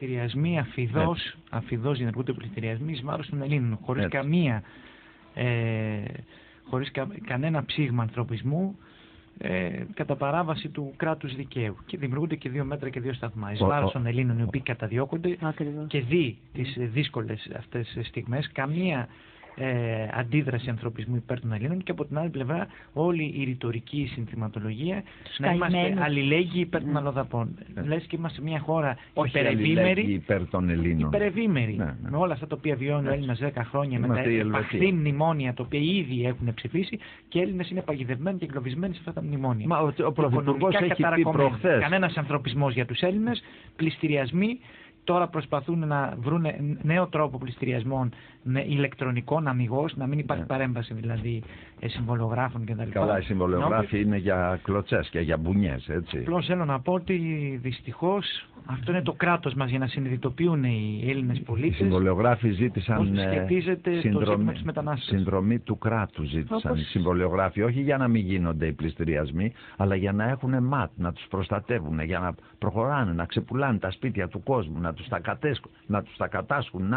πληστηριασμοί, αφιδώς διενεργούνται πληστηριασμοί εις βάρος των Ελλήνων, χωρίς κανένα ψήγμα ανθρωπισμού, κατά παράβαση του κράτους δικαίου. Και δημιουργούνται και δύο μέτρα και δύο σταθμά. Εις βάρος των Ελλήνων, οι οποίοι καταδιώκονται και δει τις δύσκολες αυτές στιγμές, καμία αντίδραση ανθρωπισμού υπέρ των Ελλήνων, και από την άλλη πλευρά όλη η ρητορική συνθηματολογία να είμαστε αλληλέγγυοι υπέρ των αλλοδαπών. Λες και είμαστε μια χώρα υπερευήμερη, υπέρ των Ελλήνων. Υπερευήμερη, με όλα αυτά τα οποία βιώνει ο Έλληνας 10 χρόνια, με τα επαχθή μνημόνια τα οποία ήδη έχουν ψηφίσει, και οι Έλληνες είναι παγιδευμένοι και εγκλωβισμένοι σε αυτά τα μνημόνια. Μα ο Πρωθυπουργός έχει πει προχθές. Κανένας ανθρωπισμός για τους Έλληνες, πληστηριασμοί. Τώρα προσπαθούν να βρουν νέο τρόπο πληστηριασμών ηλεκτρονικών, αμιγώς, να μην υπάρχει παρέμβαση δηλαδή συμβολογράφων κτλ. Καλά, οι συμβολογράφοι είναι για κλωτσές και για μπουνιές, έτσι. Απλώς θέλω να πω ότι δυστυχώς αυτό είναι το κράτος μας, για να συνειδητοποιούν οι Έλληνες πολίτες. Οι συμβολογράφοι ζήτησαν συνδρομή του κράτους, ζήτησαν οι συμβολογράφοι, όχι για να μην γίνονται οι πληστηριασμοί, αλλά για να έχουν ΜΑΤ, να τους προστατεύουν, για να προχωράνε, να ξεπουλάνε τα σπίτια του κόσμου, να τους τα κατάσχουν,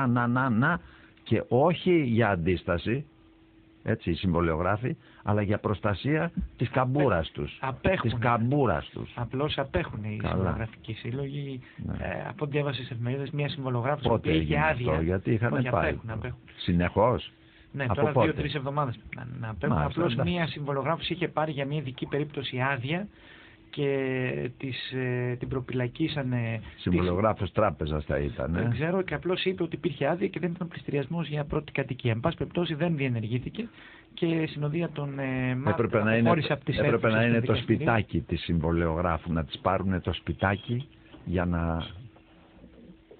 και όχι για αντίσταση, έτσι, οι συμβολιογράφοι, αλλά για προστασία της καμπούρας τους. Απέχουν. Της καμπούρας τους. Απλώς απέχουν οι συμβολογραφικοί σύλλογοι. Από ό,τι διάβασα στις εφημερίδες, μια συμβολογράφος που είχε άδεια. Γιατί είχαν πάει. Απέχουν. Συνεχώς. Ναι, τώρα 2-3 εβδομάδες να απέχουν. Απλώς μια συμβολογράφος είχε πάρει για μια ειδική περίπτωση άδεια και την προπυλακίσανε. Συμβολογράφος τράπεζας θα ήταν. Δεν ξέρω, και απλώς είπε ότι υπήρχε άδεια και δεν ήταν πληστηριασμός για πρώτη κατοικία. Εν πάση περιπτώσει δεν διενεργήθηκε και συνοδεία των ΜΑΤ έπρεπε να είναι το σπιτάκι της συμβολογράφου, να της πάρουν το σπιτάκι για να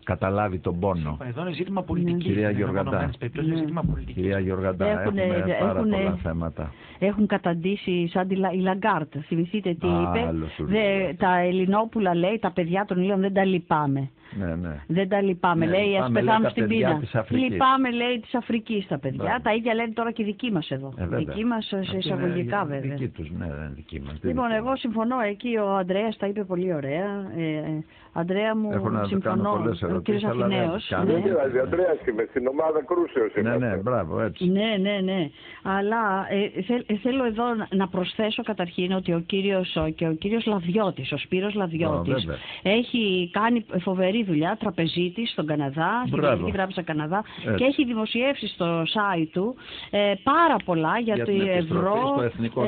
καταλάβει τον πόνο. Εδώ είναι ζήτημα πολιτικής. Κυρία Γιωργαντά, έχουμε πάρα πολλά θέματα. Έχουν καταντήσει σαν η Λαγκάρτ. Θυμηθείτε τι είπε. Τα Ελληνόπουλα, λέει, τα παιδιά των Ελλήνων δεν τα λυπάμαι. Ναι. Δεν τα λυπάμαι, λέει, ας πεθάνουν στην πείνα. Λυπάμαι, λέει, της Αφρικής τα παιδιά. Τα ίδια λένε τώρα και δικοί μας εδώ. Δικοί μας σε εισαγωγικά, βέβαια. Δικοί τους, ναι, δικοί μας. Λοιπόν, εγώ συμφωνώ εκεί. Ο Ανδρέας τα είπε πολύ ωραία. Αντρέα μου, συμφωνώ. Ο κύριος Αθηναίος. Ο Ανδρέας είμαι, στην ομάδα Κρούσεως. Ναι, μπράβο, έτσι. Ναι. Αλλά θέλω εδώ να προσθέσω καταρχήν ότι ο κύριος Λαδιώτης, ο Σπύρος Λαδιώτης, έχει κάνει φοβερή δουλειά, τραπεζίτης στον Καναδά, στην Κεντρική Τράπεζα Καναδά, και έχει δημοσιεύσει στο site του πάρα πολλά για το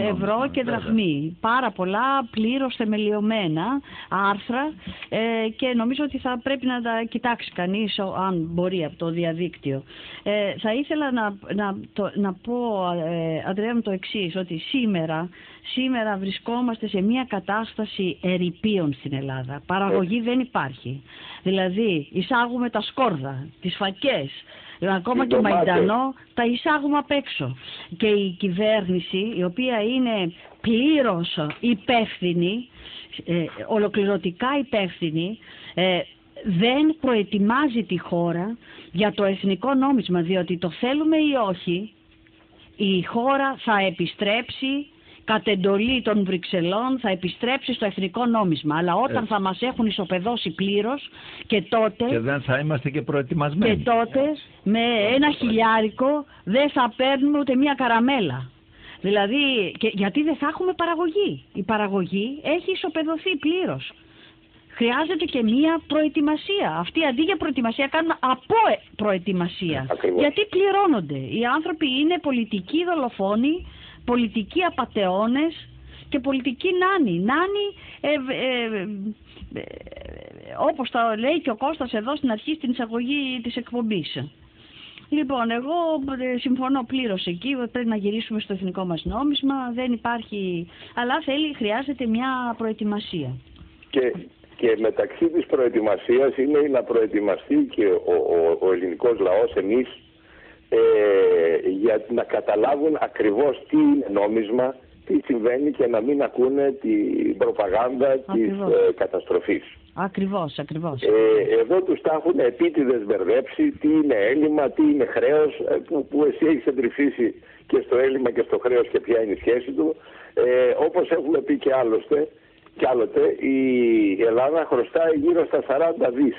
ευρώ και δραχμή. Πάρα πολλά πλήρως θεμελιωμένα άρθρα, και νομίζω ότι θα πρέπει να τα κοιτάξει κανείς, αν μπορεί, από το διαδίκτυο. Θα ήθελα να πω, Ανδρέα μου, το εξής, ότι σήμερα βρισκόμαστε σε μια κατάσταση ερειπίων στην Ελλάδα. Παραγωγή δεν υπάρχει. Δηλαδή εισάγουμε τα σκόρδα, τις φακές, ακόμα και μαϊντανό τα εισάγουμε απ' έξω. Και η κυβέρνηση, η οποία είναι πλήρως υπεύθυνη, ολοκληρωτικά υπεύθυνη, δεν προετοιμάζει τη χώρα για το εθνικό νόμισμα, διότι το θέλουμε ή όχι, η χώρα θα επιστρέψει κατ' εντολή των Βρυξελών, θα επιστρέψει στο εθνικό νόμισμα. Αλλά όταν θα μας έχουν ισοπεδώσει πλήρως, και τότε... Και δεν θα είμαστε και προετοιμασμένοι. Και τότε με ένα χιλιάρικο δεν θα παίρνουμε ούτε μία καραμέλα. Δηλαδή, γιατί δεν θα έχουμε παραγωγή. Η παραγωγή έχει ισοπεδωθεί πλήρως. Χρειάζεται και μία προετοιμασία. Αυτή αντί για προετοιμασία κάνουμε προετοιμασία. Ακριβώς. Γιατί πληρώνονται. Οι άνθρωποι είναι πολιτικοί δολοφόνοι, πολιτικοί απατεώνες και πολιτικοί νάνοι. Όπως τα λέει και ο Κώστας εδώ στην αρχή, στην εισαγωγή της εκπομπής. Λοιπόν, εγώ συμφωνώ πλήρως εκεί, πρέπει να γυρίσουμε στο εθνικό μας νόμισμα, δεν υπάρχει, αλλά χρειάζεται μια προετοιμασία. Και μεταξύ της προετοιμασίας είναι να προετοιμαστεί και ο ελληνικός λαός, εμείς, για να καταλάβουν ακριβώς τι είναι νόμισμα, τι συμβαίνει, και να μην ακούνε την προπαγάνδα της καταστροφής. Ακριβώς. Εδώ τους τα έχουν επίτηδες μπερδέψει, τι είναι έλλειμμα, τι είναι χρέος, που εσύ έχεις εντρυφήσει και στο έλλειμμα και στο χρέος και ποια είναι η σχέση του. Όπως έχουμε πει και άλλοτε, η Ελλάδα χρωστάει γύρω στα 40 δις.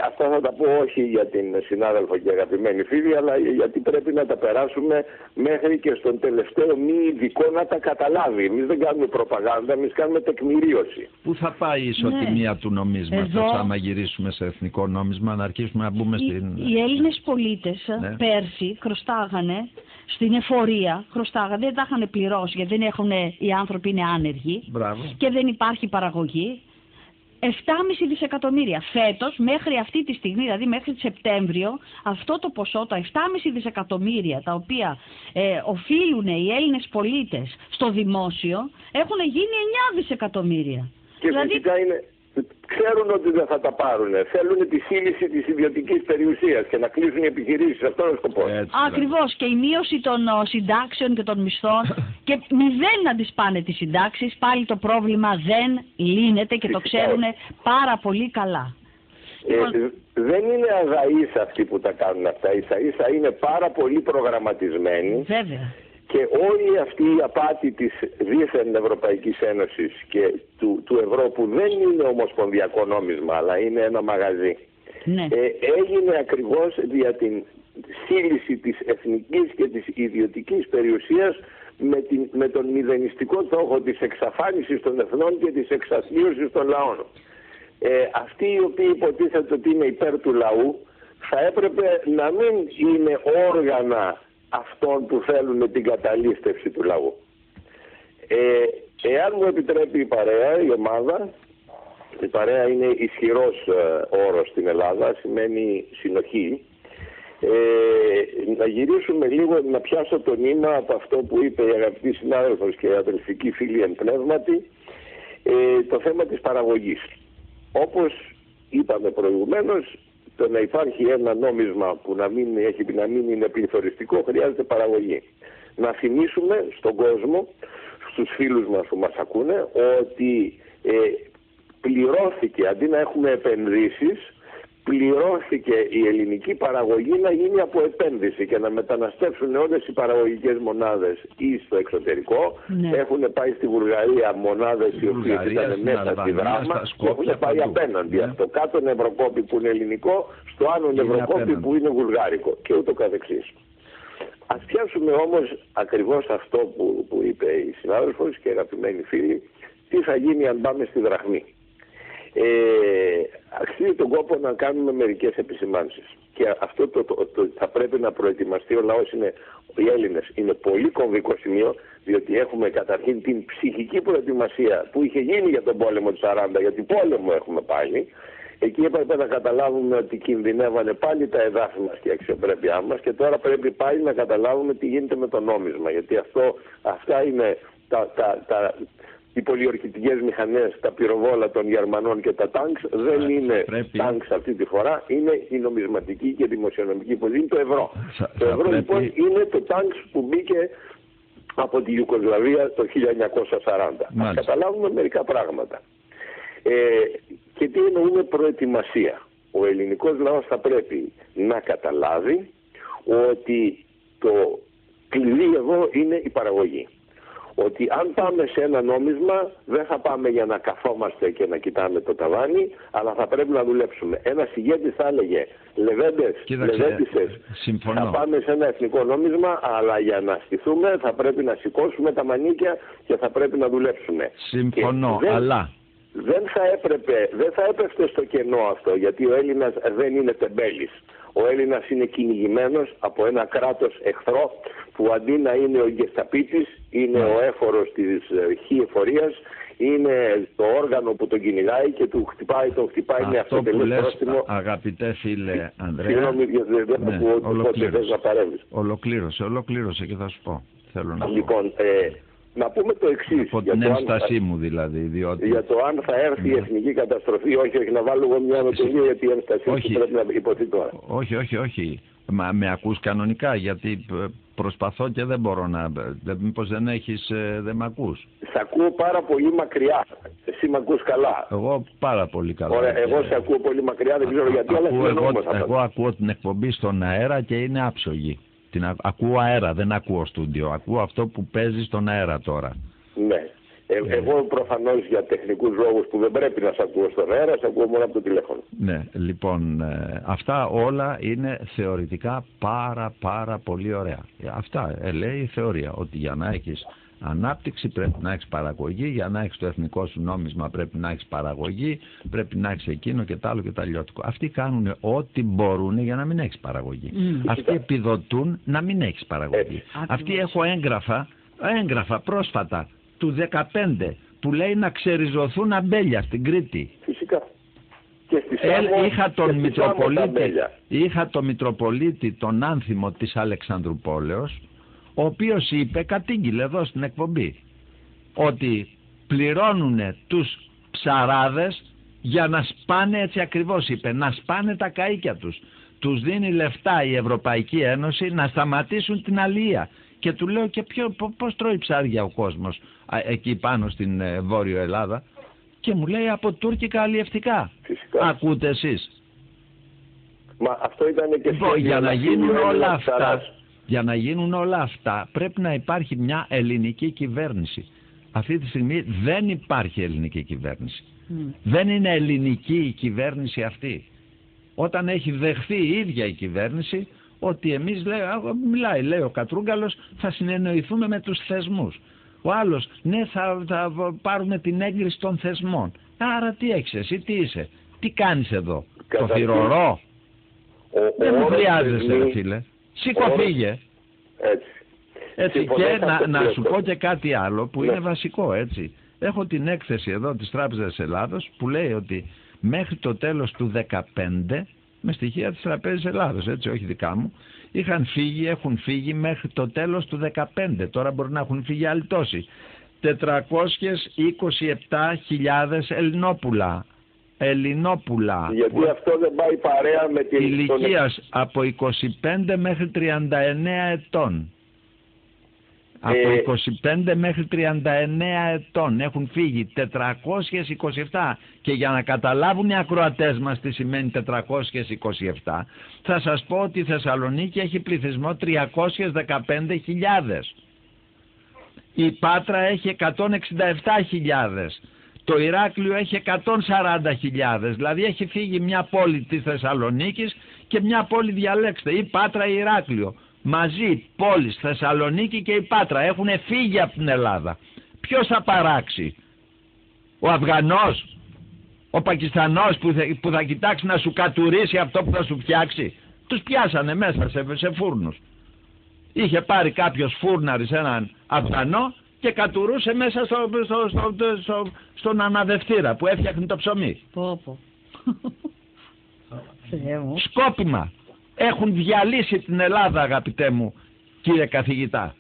Αυτά θα τα πω όχι για την συνάδελφο και αγαπημένη φίλη, αλλά γιατί πρέπει να τα περάσουμε μέχρι και στον τελευταίο μη ειδικό να τα καταλάβει. Εμείς δεν κάνουμε προπαγάνδα, εμείς κάνουμε τεκμηρίωση. Πού θα πάει η ισοτιμία του νομίσματος άμα γυρίσουμε σε εθνικό νόμισμα, να αρχίσουμε να μπούμε στην... Οι Έλληνες πολίτες πέρσι χρωστάγανε στην εφορία, χρωστάγανε, δεν τα είχαν πληρώσει γιατί οι άνθρωποι είναι άνεργοι. Μπράβο. Και δεν υπάρχει παραγωγή. 7,5 δισεκατομμύρια. Φέτος, μέχρι αυτή τη στιγμή, δηλαδή μέχρι Σεπτέμβριο, αυτό το ποσό, τα 7,5 δισεκατομμύρια, τα οποία οφείλουν οι Έλληνες πολίτες στο δημόσιο, έχουν γίνει 9 δισεκατομμύρια. Και δηλαδή... φυσικά ξέρουν ότι δεν θα τα πάρουν. Θέλουν τη σύλληση της ιδιωτικής περιουσίας και να κλείσουν οι επιχειρήσεις. Αυτό είναι ο σκοπός. Ακριβώς. Και η μείωση των συντάξεων και των μισθών και μηδέν να τις πάνε τις συντάξεις. Πάλι το πρόβλημα δεν λύνεται και το ξέρουν πάρα πολύ καλά. Δεν είναι αγαείς αυτοί που τα κάνουν αυτά. Ίσα-ίσα είναι πάρα πολύ προγραμματισμένοι. Βέβαια. Και όλη αυτή η απάτη της δίθεν Ευρωπαϊκής Ένωσης και του ευρώ, που δεν είναι ομοσπονδιακό νόμισμα αλλά είναι ένα μαγαζί, έγινε ακριβώς δια την σύλληση της εθνικής και της ιδιωτικής περιουσίας με τον μηδενιστικό στόχο της εξαφάνισης των εθνών και της εξαθλίωσης των λαών. Αυτοί οι οποίοι υποτίθεται ότι είναι υπέρ του λαού θα έπρεπε να μην είναι όργανα αυτών που θέλουν την καταλήστευση του λαού. Εάν μου επιτρέπει η παρέα, η ομάδα, η παρέα είναι ισχυρός όρος στην Ελλάδα, σημαίνει συνοχή. Να γυρίσουμε λίγο, να πιάσω το νήμα από αυτό που είπε η αγαπητή συνάδελφος και η αδελφική φίλη εν πνεύματι, το θέμα της παραγωγής. Όπως είπαμε προηγουμένως, το να υπάρχει ένα νόμισμα που να μην είναι πληθωριστικό χρειάζεται παραγωγή. Να θυμίσουμε στον κόσμο, στους φίλους μας που μας ακούνε, ότι πληρώθηκε, αντί να έχουμε επενδύσεις, πληρώθηκε η ελληνική παραγωγή να γίνει από επένδυση και να μεταναστεύσουν όλες οι παραγωγικές μονάδες ή στο εξωτερικό. Έχουν πάει στη Βουλγαρία μονάδες οι οποίες ήταν μέσα στη Δράμα και έχουν πάει απέναντι. Στο κάτω νευροκόπη που είναι ελληνικό, στο άλλο νευροκόπη που είναι βουλγάρικο και ούτω καθεξής. Ας πιάσουμε όμως ακριβώς αυτό που είπε η συνάδελφος και αγαπημένοι φίλοι, τι θα γίνει αν πάμε στη δραχμή. Αξίζει τον κόπο να κάνουμε μερικές επισημάνσεις και αυτό θα πρέπει να προετοιμαστεί ο λαός, οι Έλληνες. Είναι πολύ κομβικό σημείο, διότι έχουμε καταρχήν την ψυχική προετοιμασία που είχε γίνει για τον πόλεμο του 40, γιατί πόλεμο έχουμε πάλι. Εκεί έπρεπε να καταλάβουμε ότι κινδυνεύανε πάλι τα εδάφη μας και η αξιοπρέπειά μας και τώρα πρέπει πάλι να καταλάβουμε τι γίνεται με το νόμισμα, γιατί αυτά είναι οι πολιορκητικές μηχανές, τα πυροβόλα των Γερμανών και τα τάγκς δεν είναι τάγκς αυτή τη φορά, είναι η νομισματική και δημοσιονομική πολιτική, είναι το ευρώ. Το ευρώ λοιπόν είναι το τάγκς που μπήκε από τη Ιουγκοσλαβία το 1940. Ας καταλάβουμε μερικά πράγματα. Και τι εννοούμε προετοιμασία. Ο ελληνικός λαός θα πρέπει να καταλάβει ότι το κλειδί εδώ είναι η παραγωγή. Ότι αν πάμε σε ένα νόμισμα δεν θα πάμε για να καθόμαστε και να κοιτάμε το ταβάνι, αλλά θα πρέπει να δουλέψουμε. Ένας ηγέτης θα έλεγε λεβέντισες, θα πάμε σε ένα εθνικό νόμισμα, αλλά για να στηθούμε θα πρέπει να σηκώσουμε τα μανίκια και θα πρέπει να δουλέψουμε. Συμφωνώ, αλλά... Δεν θα έπεφτε στο κενό αυτό, γιατί ο Έλληνας δεν είναι τεμπέλης. Ο Έλληνας είναι κυνηγημένος από ένα κράτος εχθρό που αντί να είναι ο γεσταπίτης, είναι ο έφορος της εφορίας, είναι το όργανο που τον κυνηγάει και τον χτυπάει με αυτοτελές πρόστιμο. Αγαπητέ φίλε Ανδρέα, συγγνώμη, δεν ακούω πότε θες να παρέμβεις. Ολοκλήρωσε και θα σου πω. Θέλω να λοιπόν, να πούμε το εξής. Από την ένστασή μου δηλαδή. Διότι... Για το αν θα έρθει η εθνική καταστροφή, όχι να βάλω εγώ μια ανατολία, γιατί η ένστασή μου πρέπει να υποθεί τώρα. Όχι. Μα με ακούς κανονικά, γιατί προσπαθώ και δεν μπορώ να... Μήπως δεν με ακούς. Σε ακούω πάρα πολύ μακριά. Εσύ με ακούς καλά. Εγώ πάρα πολύ καλά. Ωραία, εγώ σε ακούω πολύ μακριά, δεν ξέρω γιατί, αλλά εγώ ακούω την εκπομπή στον αέρα και είναι άψογη. Ακούω αέρα, δεν ακούω στούντιο. Ακούω αυτό που παίζει στον αέρα τώρα. Ναι. Εγώ προφανώς για τεχνικούς λόγους που δεν πρέπει να σε ακούω στον αέρα, σε ακούω μόνο από το τηλέφωνο. Ναι, λοιπόν, αυτά όλα είναι θεωρητικά πάρα πολύ ωραία. Αυτά λέει η θεωρία, ότι για να έχεις ανάπτυξη πρέπει να έχεις παραγωγή, για να έχεις το εθνικό σου νόμισμα πρέπει να έχεις παραγωγή, πρέπει να έχεις εκείνο και τ' άλλο και τ' αλλιώτικο. Αυτοί κάνουν ό,τι μπορούν για να μην έχεις παραγωγή. Αυτοί επιδοτούν να μην έχεις παραγωγή. Αυτοί έχω έγγραφα πρόσφατα του 2015 που λέει να ξεριζωθούν αμπέλια στην Κρήτη. Φυσικά. Και είχα τον Μητροπολίτη τον Άνθιμο της Αλεξανδρουπόλεως, ο οποίος είπε, κατήγγειλε εδώ στην εκπομπή, ότι πληρώνουν τους ψαράδες για να σπάνε, έτσι ακριβώς είπε, να σπάνε τα καΐκια τους. Τους δίνει λεφτά η Ευρωπαϊκή Ένωση να σταματήσουν την αλία. Και του λέω, και πώς τρώει ψάρια ο κόσμος εκεί πάνω στην Βόρειο Ελλάδα? Και μου λέει, από τουρκικά αλλιευτικά. Φυσικά. Ακούτε εσείς? Μα αυτό ήταν και για να γίνουν όλα αυτά πρέπει να υπάρχει μια ελληνική κυβέρνηση. Αυτή τη στιγμή δεν υπάρχει ελληνική κυβέρνηση. Δεν είναι ελληνική η κυβέρνηση αυτή. Όταν έχει δεχθεί η ίδια η κυβέρνηση ότι εμείς, λέει ο Κατρούγκαλος, θα συνεννοηθούμε με τους θεσμούς. Ο άλλος, ναι, θα πάρουμε την έγκριση των θεσμών. Άρα τι έχεις εσύ, τι είσαι, τι κάνεις εδώ? Το θυρωρό? Δεν μου χρειάζεσαι, ρε φίλε. Σήκω, φύγε. Έτσι. Και να σου πω και κάτι άλλο που είναι βασικό, έτσι. Έχω την έκθεση εδώ της Τράπεζας Ελλάδος που λέει ότι μέχρι το τέλος του 2015, με στοιχεία της Τραπέζης Ελλάδος, έτσι, όχι δικά μου, έχουν φύγει μέχρι το τέλος του 2015. Τώρα μπορεί να έχουν φύγει άλλοι τόσοι. 427.000 Ελληνόπουλα. Γιατί αυτό δεν πάει παρέα με την ηλικίας από 25 μέχρι 39 ετών. Από 25 μέχρι 39 ετών έχουν φύγει 427. Και για να καταλάβουν οι ακροατές μας τι σημαίνει 427, θα σας πω ότι η Θεσσαλονίκη έχει πληθυσμό 315.000. Η Πάτρα έχει 167.000. Το Ηράκλειο έχει 140.000. Δηλαδή έχει φύγει μια πόλη της Θεσσαλονίκης και μια πόλη, διαλέξτε, η Πάτρα ή Ηράκλειο. Μαζί πόλεις Θεσσαλονίκη και η Πάτρα έχουν φύγει από την Ελλάδα. Ποιος θα παράξει? Ο Αφγανός? Ο Πακιστανός που θα κοιτάξει να σου κατουρίσει αυτό που θα σου φτιάξει? Τους πιάσανε μέσα σε φούρνους. Είχε πάρει κάποιος φούρναρης έναν Αφγανό και κατουρούσε μέσα στον αναδευτήρα που έφτιαχνε το ψωμί. Σκόπιμα. Έχουν διαλύσει την Ελλάδα, αγαπητέ μου κύριε καθηγητά.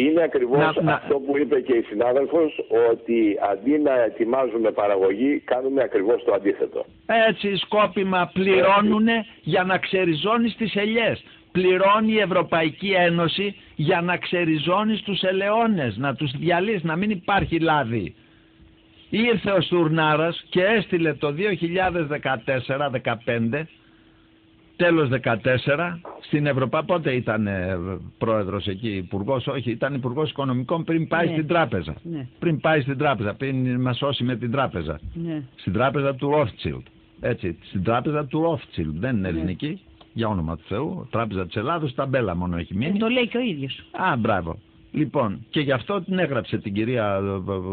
Είναι ακριβώς αυτό που είπε και η συνάδελφος, ότι αντί να ετοιμάζουμε παραγωγή κάνουμε ακριβώς το αντίθετο. Έτσι, σκόπιμα πληρώνουν για να ξεριζώνεις τις ελιές. Πληρώνει η Ευρωπαϊκή Ένωση για να ξεριζώνεις τους ελαιώνες, να τους διαλύσεις, να μην υπάρχει λάδι. Ήρθε ο Στουρνάρας και έστειλε το 2014-15, τέλος 14, στην Ευρωπαϊκή. Πότε ήταν πρόεδρος εκεί, υπουργός? Όχι, ήταν υπουργός οικονομικών πριν πάει στην τράπεζα. Πριν πάει στην τράπεζα, πριν μας σώσει με την τράπεζα. Στην τράπεζα του Rothschild. Έτσι, στην τράπεζα του Rothschild, δεν είναι ελληνική. Για όνομα του Θεού, Τράπεζα της Ελλάδος, ταμπέλα μόνο έχει μείνει. Το λέει και ο ίδιος. Α, μπράβο. Λοιπόν, και γι' αυτό την έγραψε την κυρία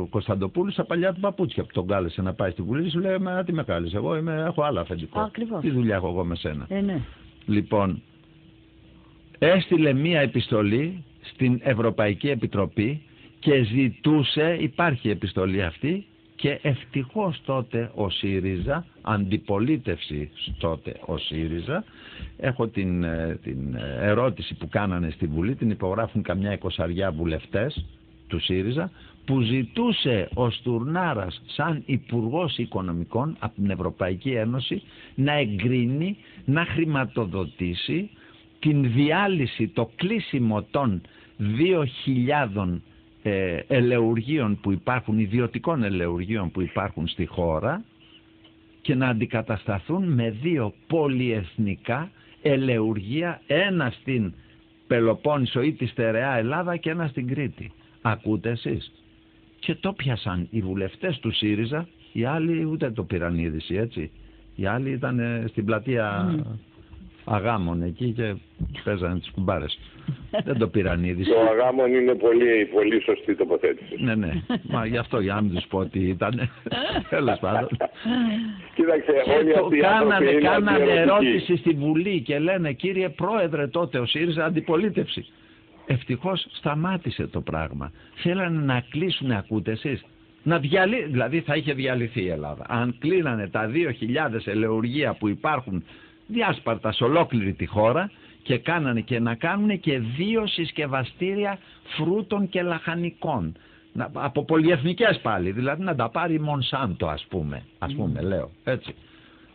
Κωνσταντοπούλου στα παλιά του παπούτσια που τον κάλεσε να πάει στη Βουλή. Σου λέει, τι με κάλεσε, εγώ έχω άλλο αφεντικό. Ακριβώς. Τι δουλειά έχω εγώ με σένα? Ναι. Λοιπόν, έστειλε μία επιστολή στην Ευρωπαϊκή Επιτροπή και ζητούσε, υπάρχει επιστολή αυτή, και ευτυχώς τότε ο ΣΥΡΙΖΑ, αντιπολίτευση τότε ο ΣΥΡΙΖΑ, έχω την ερώτηση που κάνανε στη Βουλή, την υπογράφουν καμιά 20 βουλευτές του ΣΥΡΙΖΑ, που ζητούσε ο Στουρνάρας σαν Υπουργός Οικονομικών από την Ευρωπαϊκή Ένωση να εγκρίνει, να χρηματοδοτήσει την διάλυση, το κλείσιμο των 2.000 ελαιουργείων που υπάρχουν, ιδιωτικών ελαιουργείων που υπάρχουν στη χώρα, και να αντικατασταθούν με 2 πολυεθνικά ελαιουργεία, ένα στην Πελοπόννησο ή τη στερεά Ελλάδα και ένα στην Κρήτη. Ακούτε εσείς? και το πιάσαν οι βουλευτές του ΣΥΡΙΖΑ, οι άλλοι ούτε το πήραν είδηση, έτσι. Οι άλλοι ήταν στην πλατεία Αγάμων εκεί και παίζανε τις κουμπάρες. Δεν το πήραν είδηση. Το Αγάμων είναι πολύ, πολύ σωστή τοποθέτηση. Ναι, ναι. Μα γι' αυτό, για να μην τους πω ότι ήταν. Τέλος πάντων. Κοίταξε, όλοι αυτοί οι άνθρωποι κάνανε ερώτηση στη Βουλή και λένε, κύριε Πρόεδρε, τότε ο ΣΥΡΙΖΑ αντιπολίτευση. Ευτυχώς σταμάτησε το πράγμα. Θέλανε να κλείσουν, ακούτε εσείς. Δηλαδή θα είχε διαλυθεί η Ελλάδα. Αν κλείνανε τα 2.000 ελεουργεία που υπάρχουν διάσπαρτα σε ολόκληρη τη χώρα και κάνανε και να κάνουν και 2 συσκευαστήρια φρούτων και λαχανικών. Από πολυεθνικές πάλι, δηλαδή να τα πάρει η Μονσάντο ας πούμε, λέω, έτσι.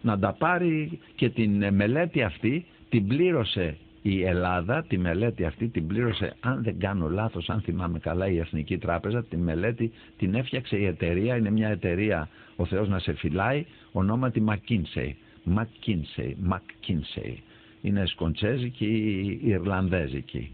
Να τα πάρει και την μελέτη αυτή την πλήρωσε η Ελλάδα, τη μελέτη αυτή την πλήρωσε, αν δεν κάνω λάθος, αν θυμάμαι καλά, η Εθνική Τράπεζα. Τη μελέτη την έφτιαξε η εταιρεία, είναι μια εταιρεία, ο Θεός να σε φυλάει, ονόματι McKinsey. Είναι σκοντσέζικη ή Ιρλανδέζικη.